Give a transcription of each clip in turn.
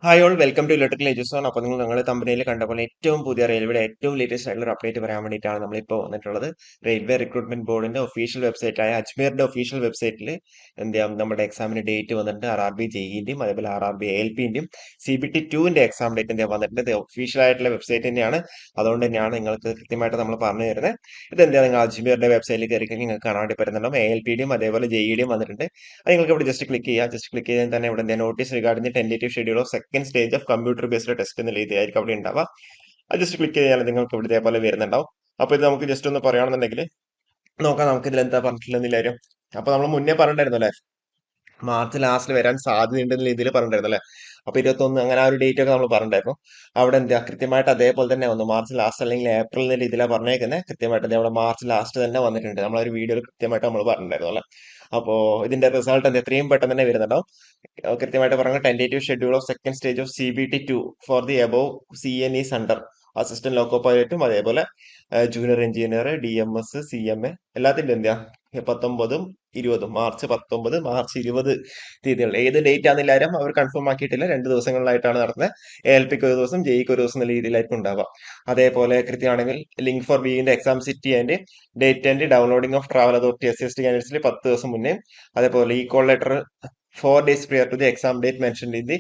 Hi all welcome to electrical Eduzone. അപ്പോൾ നിങ്ങൾ കമ്പനിയിൽ കണ്ട പോലെ ഏറ്റവും പുതിയ റെയിൽവേയുടെ ഏറ്റവും ലേറ്റസ്റ്റ് ആയിട്ടുള്ള ഒരു അപ്ഡേറ്റ് പറയാൻ വേണ്ടിയിട്ടാണ് നമ്മളിപ്പോൾ വന്നിട്ടുള്ളത്. റെയിൽവേ റിക്രൂട്ട്മെന്റ് ബോർഡിന്റെ ഒഫീഷ്യൽ വെബ്സൈറ്റായ അജ്മീറിന്റെ ഒഫീഷ്യൽ വെബ്സൈറ്റിൽ എന്ത് ചെയ്യാം, നമ്മുടെ എക്സാമിന് ഡേറ്റ് വന്നിട്ടുണ്ട്. RRB ജെഇന്റെയും അതേപോലെ RRB ALPന്റെയും CBT2ന്റെ എക്സാം ഡേറ്റ് എന്തെങ്കിലും വന്നിട്ടുണ്ട്. ഇത് ഒഫീഷ്യൽ ആയിട്ടുള്ള വെബ്സൈറ്റ് തന്നെയാണ്. അതുകൊണ്ട് തന്നെയാണ് നിങ്ങൾക്ക് കൃത്യമായിട്ട് നമ്മൾ പറഞ്ഞു തരുന്നത്. ഇതെന്താ, നിങ്ങൾ അജ്മീറിന്റെ വെബ്സൈറ്റിൽ കയറി കഴിഞ്ഞാൽ നിങ്ങൾക്ക് കാണാൻ വേണ്ടി പറ്റുന്നുണ്ടാവും. ALPയുടെയും അതേപോലെ ജെഇയുടെയും വന്നിട്ടുണ്ട്. അത് നിങ്ങൾക്ക് ഇവിടെ ജസ്റ്റ് ക്ലിക്ക് ചെയ്യുക. ജസ്റ്റ് ക്ലിക്ക് ചെയ്താൽ തന്നെ ഇവിടെ notice regarding tentative schedule of second stage of computer based test എന്ന രീതിയായിരിക്കും അവിടെ ഉണ്ടാവുക. അത് ജസ്റ്റ് ക്ലിക്ക് ചെയ്യാൻ നിങ്ങൾക്ക് ഇവിടെ ഇതേപോലെ വരുന്നുണ്ടാവും. അപ്പൊ ഇത് നമുക്ക് ജസ്റ്റ് ഒന്ന് പറയുകയാണെന്നുണ്ടെങ്കിൽ നോക്കാം, നമുക്ക് ഇതിൽ എന്താ പറഞ്ഞിട്ടുള്ള കാര്യം. അപ്പൊ നമ്മൾ മുന്നേ പറഞ്ഞിട്ടുണ്ടായിരുന്നു അല്ലെ, മാർച്ച് ലാസ്റ്റിൽ വരാൻ സാധ്യതയുണ്ടെന്ന രീതിയിൽ പറഞ്ഞിട്ടുണ്ടായിരുന്നു അല്ലെ. അപ്പൊ 21 അങ്ങനെ ആ ഒരു ഡേറ്റ് ഒക്കെ നമ്മൾ പറഞ്ഞിട്ടുണ്ടായിരുന്നു. അവിടെ എന്താ കൃത്യമായിട്ട് അതേപോലെ തന്നെ വന്നു. മാർച്ച് ലാസ്റ്റ് അല്ലെങ്കിൽ ഏപ്രിൽ എന്ന രീതിയിലാണ് പറഞ്ഞേക്കുന്നത്. കൃത്യമായിട്ട് അവിടെ മാർച്ച് ലാസ്റ്റ് തന്നെ വന്നിട്ടുണ്ട്. നമ്മളൊരു വീഡിയോയിൽ കൃത്യമായിട്ട് നമ്മൾ പറഞ്ഞിട്ടുണ്ടായിരുന്നു അല്ലെ. അപ്പോ ഇതിന്റെ റിസൾട്ട് എന്താ എത്രയും പെട്ടെന്ന് തന്നെ വരുന്നുണ്ടാവും. കൃത്യമായിട്ട് പറഞ്ഞ tentative schedule of second stage of CBT2 for the above CNEs under assistant loco പൈലറ്റും അതേപോലെ ജൂനിയർ എഞ്ചിനീയർ DMS CMA എല്ലാത്തിന്റെ എന്താ 19ഉം 20ഉം മാർച്ച് 19 മാർച്ച് 20 തീയതികൾ ഏത് ഡേറ്റ് ആണെന്നില്ലാരും അവർ കൺഫേം ആക്കിയിട്ടില്ല. 2 ദിവസങ്ങളിലായിട്ടാണ് നടന്നത്. ALPക്ക് ഒരു ദിവസം, ജെഇക്ക് ഒരു ദിവസം എന്ന രീതിയിലായിരിക്കും ഉണ്ടാവുക. അതേപോലെ കൃത്യമാണെങ്കിൽ ലിങ്ക് ഫോർ ബീയിന്റെ exam city and date and downloading of travel authority SCST കാൻഡിഡേറ്റ്സിൽ 10 ദിവസം മുന്നേ, അതേപോലെ ഈ call letter 4 days prior to the exam date mentioned in the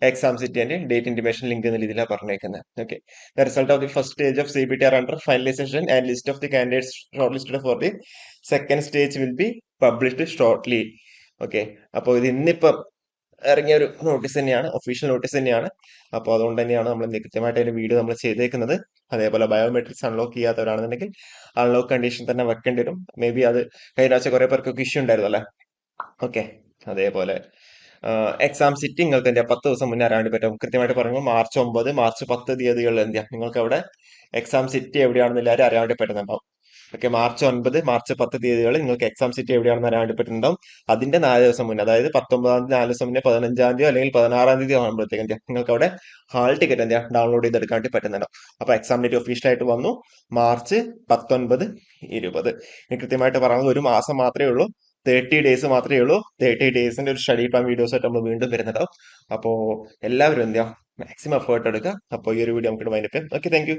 exam city and date intimation link എന്ന രീതിയിലാണ് പറഞ്ഞേക്കുന്നത്. Okay, the result of the first stage of CBT are under finalization and list of the candidates shortlisted for the second stage will be published shortly. Okay, അപ്പോൾ ഇത് ഇന്നിപ്പം ഇറങ്ങിയ ഒരു notice തന്നെയാണ്, official notice തന്നെയാണ്. അപ്പോൾ അതുകൊണ്ട് തന്നെയാണ് നമ്മൾ കൃത്യമായിട്ട് അതിന്റെ വീഡിയോ നമ്മൾ ചെയ്തേക്കുന്നത്. അതേപോലെ ബയോമെട്രിക്സ് അൺലോക്ക് ചെയ്യാത്തവരാണെന്നുണ്ടെങ്കിൽ അൺലോക്ക് കണ്ടീഷൻ തന്നെ വെക്കേണ്ടി വരും. മേ ബി അത് കഴിഞ്ഞ ആഴ്ച കുറെ പേർക്കൊക്കെ ഇഷ്യൂ ഉണ്ടായിരുന്നു അല്ലേ. ഓക്കെ, അതേപോലെ എക്സാം സിറ്റി നിങ്ങൾക്ക് എന്താ 10 ദിവസം മുന്നേ അറിയാൻ വേണ്ടി പറ്റും. കൃത്യമായിട്ട് പറയുമ്പോൾ മാർച്ച് 9 മാർച്ച് 10 തീയതികളിൽ എന്താ നിങ്ങൾക്ക് അവിടെ എക്സാം സിറ്റി എവിടെയാണെന്ന് എല്ലാവരും അറിയാൻ വേണ്ടി പറ്റുന്നുണ്ടാവും. ഓക്കെ, മാർച്ച് 9 മാർച്ച് 10 തീയതികളിൽ നിങ്ങൾക്ക് എക്സാം സിറ്റി എവിടെയാണെന്ന് അറിയാൻ വേണ്ടി പറ്റുന്നുണ്ടാവും. അതിന്റെ 4 ദിവസം മുന്നേ, അതായത് 19-ാം തീയതി 4 ദിവസം മുന്നേ 15-ാം തീയതി അല്ലെങ്കിൽ 16-ാം തീയതി ആകുമ്പോഴത്തേക്ക് എന്താ നിങ്ങൾക്ക് അവിടെ ഹാൾ ടിക്കറ്റ് എന്താ ഡൗൺലോഡ് ചെയ്തെടുക്കാൻ വേണ്ടി പറ്റുന്നുണ്ടാവും. അപ്പൊ എക്സാം ഡേറ്റ് ഒഫീഷ്യലായിട്ട് വന്നു, മാർച്ച് 19 20. ഇനി കൃത്യമായിട്ട് പറയുന്നത് ഒരു മാസം മാത്രമേ ഉള്ളൂ, 30 ഡേയ്സ് മാത്രമേ ഉള്ളൂ. 30 ഡേയ്സിന്റെ ഒരു സ്റ്റഡി പ്ലാൻ വീഡിയോസ് ആയിട്ട് നമ്മൾ വീണ്ടും വരുന്നുണ്ടാവും. അപ്പോൾ എല്ലാവരും എന്താ മാക്സിമം എഫേർട്ട് എടുക്കുക. അപ്പോൾ ഈ ഒരു വീഡിയോ നമുക്ക് വൈൻഡപ്പ് ചെയ്യാം. Okay, thank you.